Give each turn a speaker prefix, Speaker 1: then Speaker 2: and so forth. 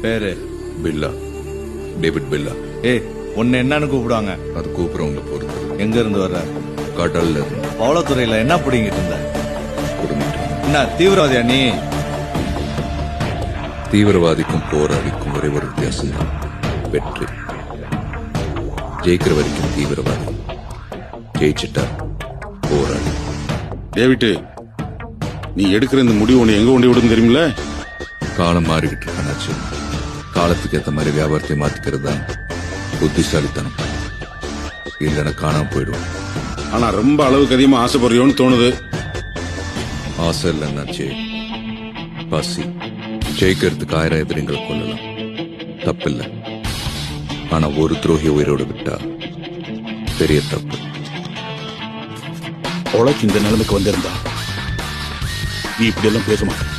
Speaker 1: பேரு
Speaker 2: பில்லா, டேவிட் பில்லா.
Speaker 1: ஏய் உன்னை என்னன்னு கூப்பிடுவாங்க?
Speaker 2: அது கூப்பிடுறவங்கள பொறுத்து.
Speaker 1: எங்க இருந்து வர்ற?
Speaker 2: கடல்ல இருந்து.
Speaker 1: பவளத்துறையில என்ன பிடிங்கிட்டு இருந்த?
Speaker 2: குடும்பிட்டு.
Speaker 1: என்ன தீவிரவாதியா நீ?
Speaker 2: தீவிரவாதிக்கும் போராளிக்கும் ஒரே ஒரு வித்தியாசம் தான், வெற்றி. ஜெயிக்கிற வரைக்கும் தீவிரவாதி, ஜெயிச்சிட்டா போராளி.
Speaker 3: டேவிட், நீ எடுக்கிற இந்த முடிவு உன்னை எங்க கொண்டு விடுன்னு தெரியுமில்ல?
Speaker 2: காலம் மாறிக்கிட்டு இருக்காச்சு. காலத்துக்கு ஏற்ற மாதிரி வியாபாரத்தை மாத்திக்கிறது தான் புத்திசாலித்தனம். இல்லைன்னா காணாம போயிடுவோம்.
Speaker 3: ஆனா ரொம்ப அளவுக்கு அதிகமா ஆசைப்படுறியோன்னு தோணுது.
Speaker 2: ஆசை இல்லைன்னாச்சு பசி. ஜெயிக்கிறதுக்கு 1000 எதிரிங்களை கொள்ளலாம், தப்பில்லை. ஆனா ஒரு துரோகி உயிரோட விட்டா பெரிய தப்பு.
Speaker 3: உழைச்சு இந்த நிலைமைக்கு வந்திருந்தா நீ இப்படி எல்லாம் பேச மாட்டேன்.